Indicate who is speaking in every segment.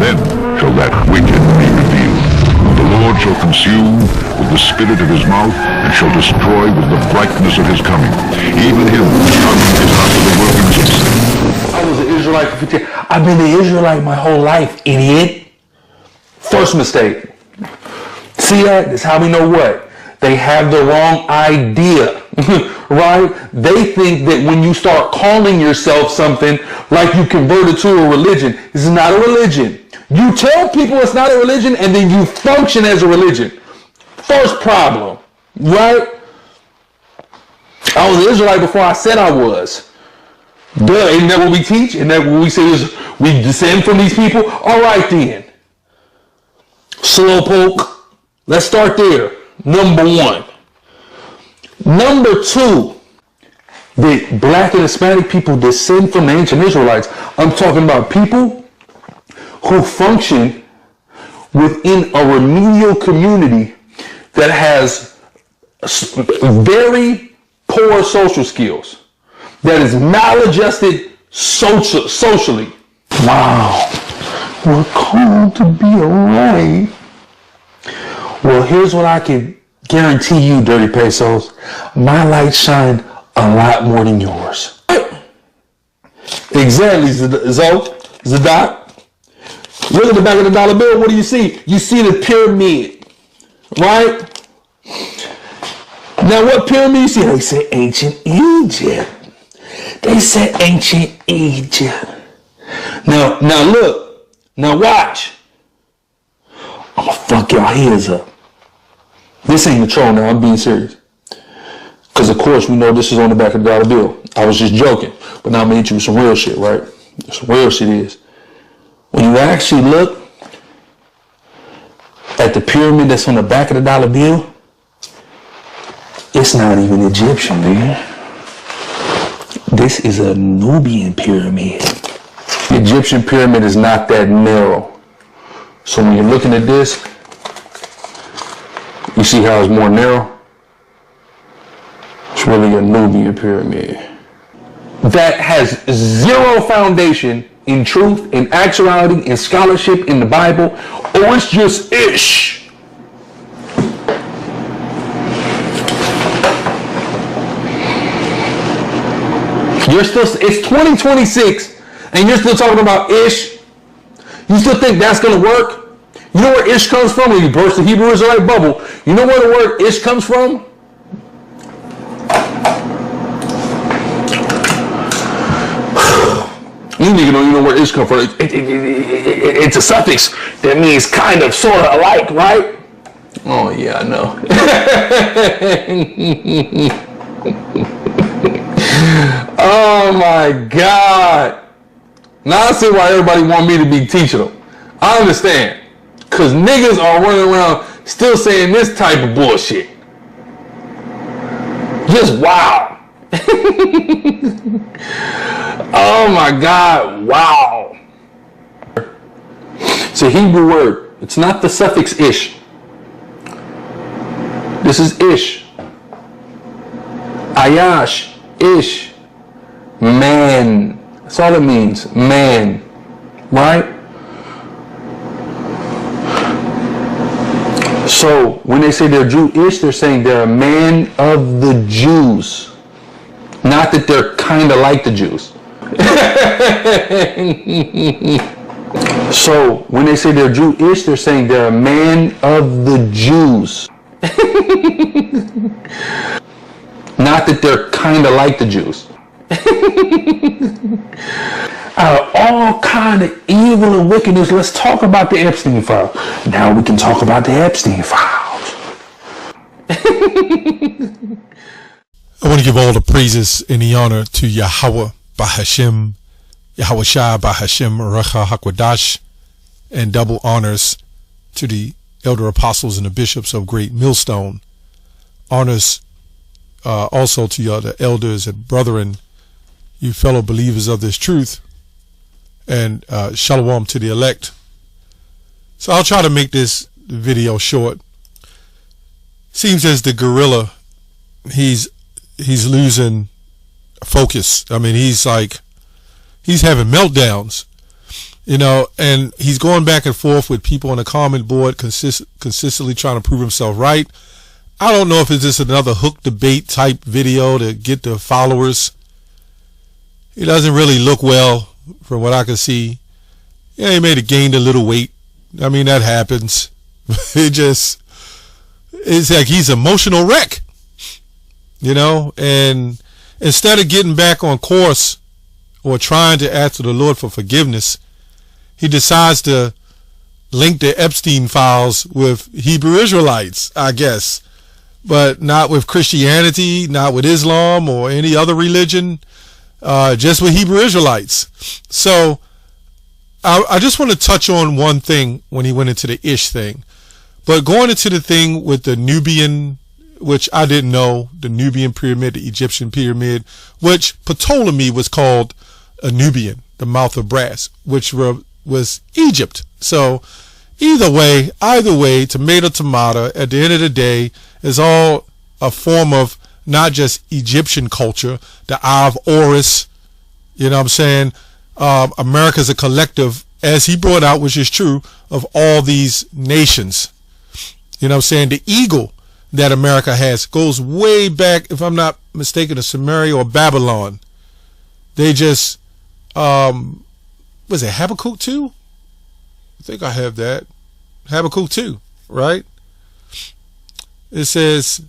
Speaker 1: Then shall that wicked be revealed, whom the Lord shall consume with the spirit of his mouth, and shall destroy with the brightness of his coming. Even him whose tongue is after the workings of sin.
Speaker 2: I was an Israelite for 15 years. I've been an Israelite my whole life, idiot. First mistake. See that? That's how we know what? They have the wrong idea, right? They think that when you start calling yourself something, like you converted to a religion, this is not a religion. You tell people it's not a religion, and then you function as a religion. First problem, right? I was an Israelite before I said I was. Duh, isn't that what we teach? Isn't that what we say is we descend from these people? All right then. Slowpoke. Let's start there. Number one. Number two, that black and Hispanic people descend from the ancient Israelites. I'm talking about people who function within a remedial community that has very poor social skills, that is maladjusted socially. Wow, we're called to be alright. Well, here's what I can guarantee you, Dirty Pesos. My light shine a lot more than yours. Exactly, Zadok. Look at the back of the dollar bill. What do you see? You see the pyramid, right? Now, what pyramid you see? They say ancient Egypt. They said ancient Egypt. Now look. Now watch. I'm gonna fuck y'all heads up. This ain't a troll now, I'm being serious. Because of course we know this is on the back of the dollar bill. I was just joking. But now I'm gonna hit you with some real shit, right? Some real shit is. When you actually look at the pyramid that's on the back of the dollar bill, it's not even Egyptian, man. This is a Nubian pyramid. The Egyptian pyramid is not that narrow. So when you're looking at this, you see how it's more narrow? It's really a Nubian pyramid. That has zero foundation in truth, in actuality, in scholarship, in the Bible, or it's just ish. It's 2026, and you're still talking about ish. You still think that's gonna work? You know where ish comes from when you burst the Hebrew Israelite bubble? You know where the word ish comes from? You nigga don't even know where ish comes from. It's a suffix that means kind of, sort of, alike, right? Oh yeah, I know. Oh my God. Now I see why everybody want me to be teaching them. I understand. Because niggas are running around still saying this type of bullshit. Just wow. Oh my God, wow. It's a Hebrew word. It's not the suffix ish. This is ish. Ayash, ish, man. That's all it means, man, right? So when they say they're Jewish, they're saying they're a man of the Jews. Not that they're kind of like the Jews. So when they say they're Jewish, they're saying they're a man of the Jews. Not that they're kind of like the Jews. Out of all kind of evil and wickedness, let's talk about the Epstein file. Now we can talk about the Epstein files.
Speaker 3: I want to give all the praises and the honor to Yahweh Bahashem, Yahweh Shai Bahashem Recha Hakwadash, and double honors to the elder apostles and the bishops of Great Millstone. Honors also to you, the elders and brethren, you fellow believers of this truth, and shalom to the elect. So I'll try to make this video short. Seems as the gorilla, he's losing focus. I mean, he's having meltdowns. and he's going back and forth with people on the comment board, consistently trying to prove himself right. I don't know if it's just another hook debate type video to get the followers. He doesn't really look well from what I can see. Yeah, he may have gained a little weight. I mean, that happens. It's like he's an emotional wreck, and instead of getting back on course or trying to ask the Lord for forgiveness, he decides to link the Epstein files with Hebrew Israelites, I guess, but not with Christianity, not with Islam or any other religion, just with Hebrew Israelites. So I just want to touch on one thing when he went into the Ish thing, but going into the thing with the Nubian, which I didn't know, the Nubian pyramid, the Egyptian pyramid, which Ptolemy was called a Nubian, the mouth of brass, which was Egypt. So either way, tomato, at the end of the day, is all a form of not just Egyptian culture, the Eye of Horus, you know what I'm saying? America's a collective, as he brought out, which is true, of all these nations. You know what I'm saying? The eagle that America has goes way back, if I'm not mistaken, to Sumeria or Babylon. They just, was it Habakkuk 2? I think I have that. Habakkuk 2, right? It says,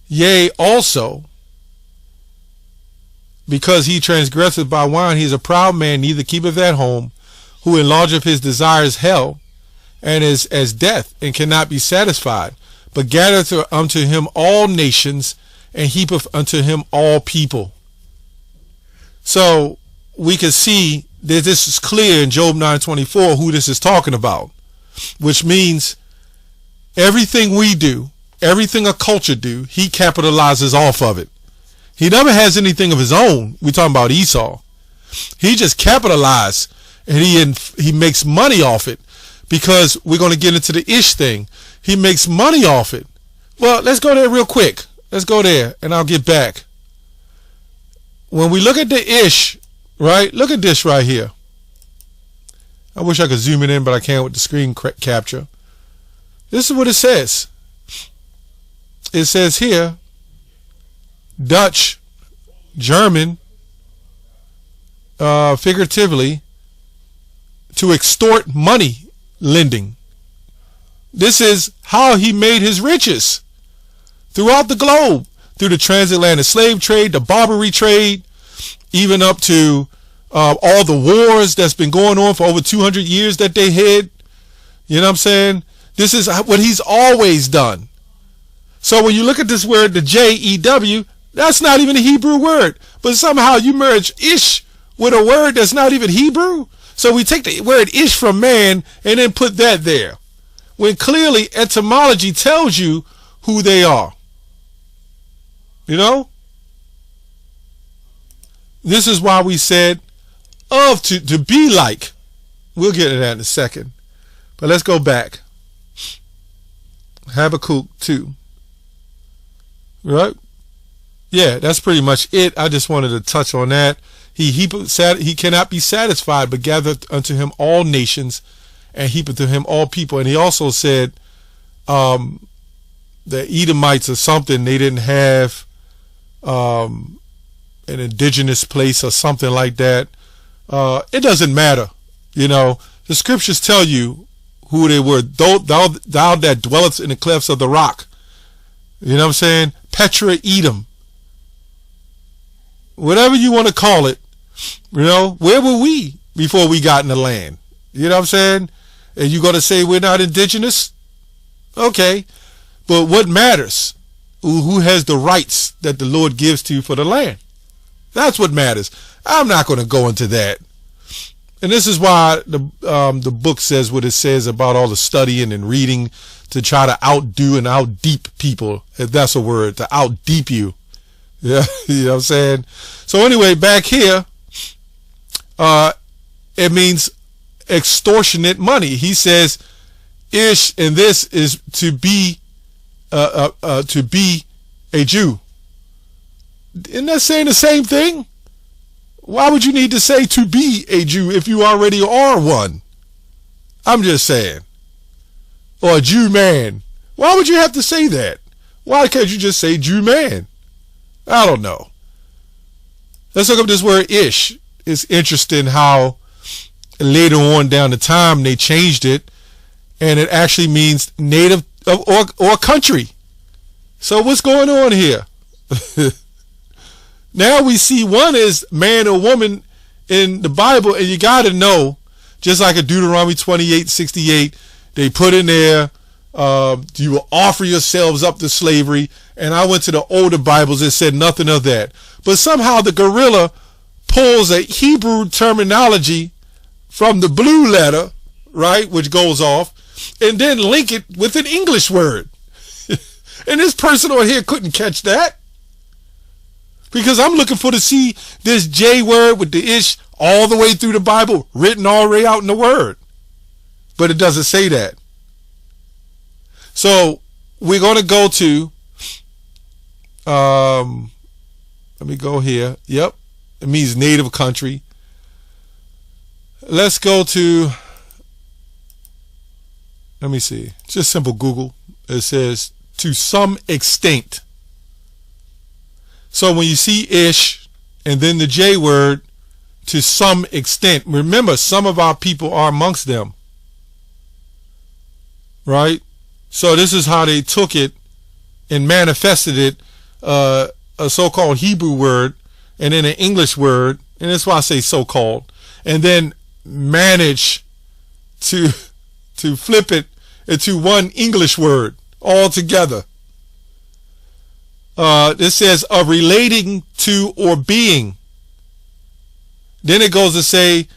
Speaker 3: yea, also, because he transgresseth by wine, he is a proud man, neither keepeth at home, who enlargeth his desires hell, and is as death, and cannot be satisfied, but gathereth unto him all nations, and heapeth unto him all people. So we can see that this is clear in Job 9:24 who this is talking about, which means everything we do, everything a culture do, he capitalizes off of it. He never has anything of his own. We're talking about Esau. He just capitalized, and he makes money off it, because we're going to get into the Ish thing. He makes money off it. Well, let's go there real quick. Let's go there, and I'll get back. When we look at the Ish, right? Look at this right here. I wish I could zoom it in, but I can't with the screen capture. This is what it says. It says here, Dutch, German, figuratively, to extort money lending. This is how he made his riches throughout the globe, through the transatlantic slave trade, the Barbary trade, even up to all the wars that's been going on for over 200 years that they had. You know what I'm saying? This is what he's always done. So when you look at this word, the J-E-W, that's not even a Hebrew word. But somehow you merge Ish with a word that's not even Hebrew. So we take the word Ish from man and then put that there, when clearly etymology tells you who they are. You know? This is why we said of to be like. We'll get to that in a second. But let's go back. Habakkuk 2. Right? Yeah, that's pretty much it. I just wanted to touch on that. He cannot be satisfied, but gathereth unto him all nations, and heapeth to him all people. And he also said the Edomites or something, they didn't have an indigenous place or something like that. It doesn't matter. You know, the scriptures tell you who they were. Thou that dwellest in the clefts of the rock. You know what I'm saying? Petra Edom. Whatever you want to call it. You know, where were we before we got in the land? You know what I'm saying? And you going to say we're not indigenous? Okay. But what matters? Who has the rights that the Lord gives to you for the land? That's what matters. I'm not going to go into that. And this is why the book says what it says about all the studying and reading to try to outdo and outdeep people, if that's a word, to outdeep you. Yeah, you know what I'm saying? So anyway, back here, it means extortionate money. He says, Ish, and this is to be a Jew. Isn't that saying the same thing? Why would you need to say to be a Jew if you already are one? I'm just saying. Or a Jew man. Why would you have to say that? Why can't you just say Jew man? I don't know. Let's look up this word ish. It's interesting how later on down the time they changed it, and it actually means native or country. So what's going on here? Now we see one is man or woman in the Bible, and you got to know, just like in Deuteronomy 28:68, they put in there, you will offer yourselves up to slavery. And I went to the older Bibles that said nothing of that. But somehow the gorilla pulls a Hebrew terminology from the blue letter, right, which goes off, and then link it with an English word. And this person on here couldn't catch that. Because I'm looking for to see this J word with the ish all the way through the Bible, written all the way out in the word. But it doesn't say that. So we're going to go to, let me go here. Yep. It means native country. Let's go to, let me see. Just simple Google. It says to some extent. So when you see ish and then the J word, to some extent, remember some of our people are amongst them. Right? So this is how they took it and manifested it, a so-called Hebrew word and then an English word, and that's why I say so-called, and then manage to flip it into one English word altogether. This says of relating to or being. Then it goes to say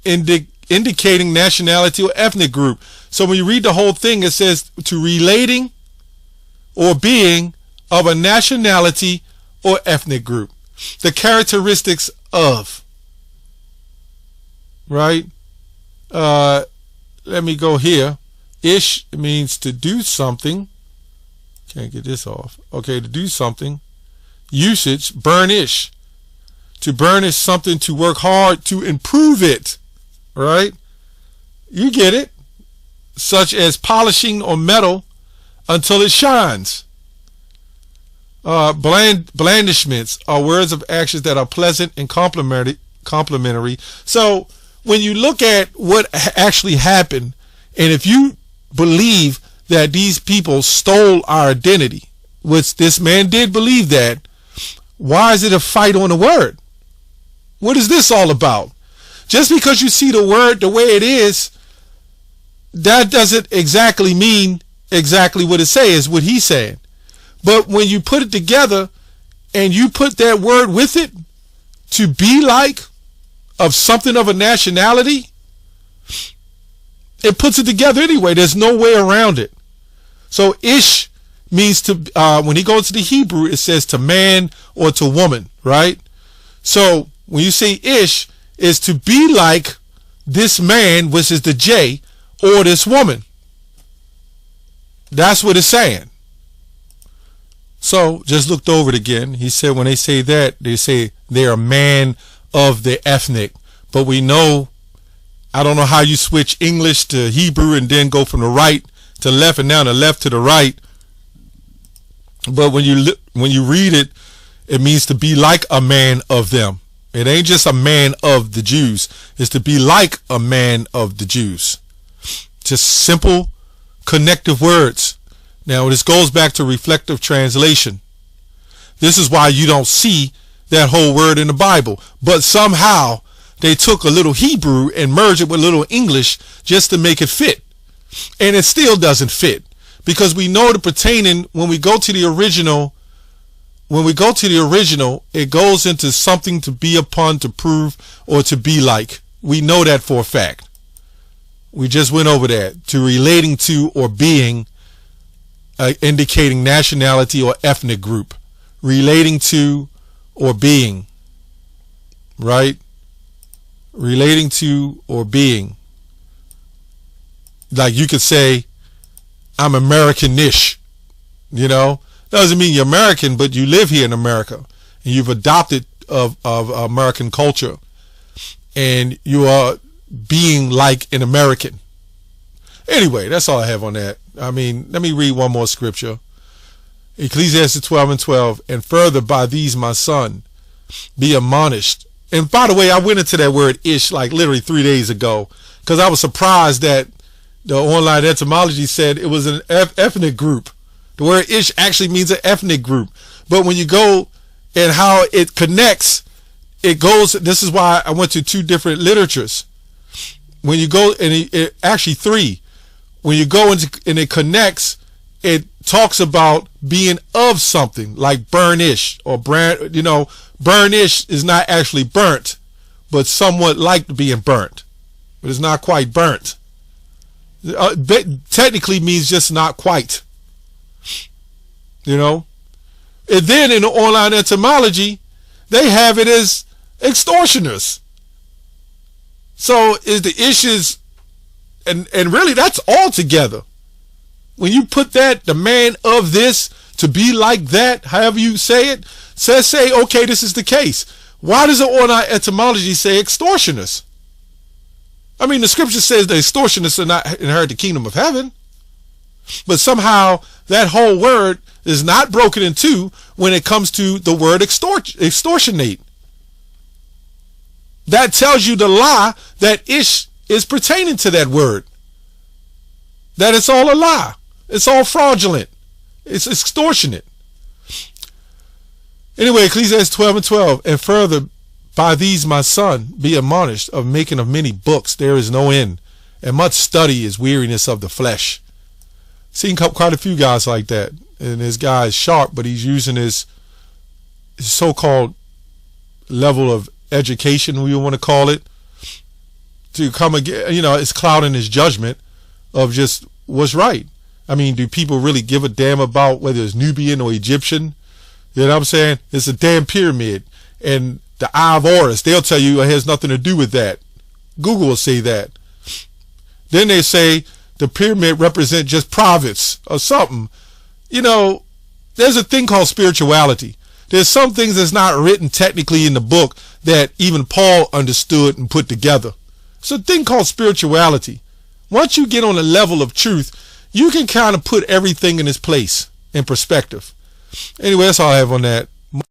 Speaker 3: indicating nationality or ethnic group. So when you read the whole thing, it says to relating or being of a nationality or ethnic group. The characteristics of. Right? Let me go here. Ish means to do something. Can't get this off. Okay, to do something. Usage, burnish. To burnish something, to work hard to improve it. Right? You get it. Such as polishing or metal until it shines. Blandishments are words of actions that are pleasant and complimentary. So when you look at what actually happened, and if you believe that these people stole our identity, which this man did believe that, why is it a fight on the word? What is this all about? Just because you see the word the way it is, that doesn't exactly mean exactly what it says, what he's saying. But when you put it together and you put that word with it, to be like, of something of a nationality, it puts it together anyway. There's no way around it. So ish means to, when he goes to the Hebrew, it says to man or to woman, right? So when you say ish, is to be like this man, which is the J, or this woman. That's what it's saying. So just looked over it again. He said when they say that, they say they're a man of the ethnic. But we know, I don't know how you switch English to Hebrew and then go from the right to left and now the left to the right. But when you read it, it means to be like a man of them. It ain't just a man of the Jews. It's to be like a man of the Jews. Just simple connective words. Now this goes back to reflective translation. This is why you don't see that whole word in the Bible. But somehow they took a little Hebrew and merged it with a little English just to make it fit. And it still doesn't fit. Because we know the pertaining, when we go to the original, it goes into something to be upon, to prove, or to be like. We know that for a fact. We just went over that. To relating to or being, indicating nationality or ethnic group. Relating to or being. Right? Relating to or being. Like you could say, I'm American-ish. You know? Doesn't mean you're American, but you live here in America. And you've adopted of American culture, and you are being like an American. Anyway, that's all I have on that. I mean, let me read one more scripture. Ecclesiastes 12:12, and further, by these, my son, be admonished. And by the way, I went into that word ish like literally 3 days ago, because I was surprised that the online etymology said it was an ethnic group. The word ish actually means an ethnic group. But when you go and how it connects, it goes, this is why I went to two different literatures. When you go, and actually three, when you go into, and it connects, it talks about being of something, like burnish or brand, burnish is not actually burnt, but somewhat like being burnt, but it's not quite burnt. Technically means just not quite, And then in the online etymology, they have it as extortioners. So is the issues, and really that's all together. When you put that, the man of this, to be like that, however you say it, say, okay, this is the case. Why does the online etymology say extortioners? I mean, the scripture says the extortionists will not inherit the kingdom of heaven. But somehow that whole word is not broken in two when it comes to the word extortionate. That tells you the lie that ish is pertaining to that word. That it's all a lie. It's all fraudulent. It's extortionate. Anyway, Ecclesiastes 12:12, and further, by these, my son, be admonished of making of many books. There is no end, and much study is weariness of the flesh. Seen quite a few guys like that, and this guy is sharp, but he's using his so-called level of education, we want to call it, to come again. It's clouding his judgment of just what's right. I mean, do people really give a damn about whether it's Nubian or Egyptian? You know what I'm saying? It's a damn pyramid. And the Eye of Horus, they'll tell you it has nothing to do with that. Google will say that. Then they say the pyramid represents just province or something. There's a thing called spirituality. There's some things that's not written technically in the book that even Paul understood and put together. It's a thing called spirituality. Once you get on a level of truth, you can kind of put everything in its place, in perspective. Anyway, that's all I have on that.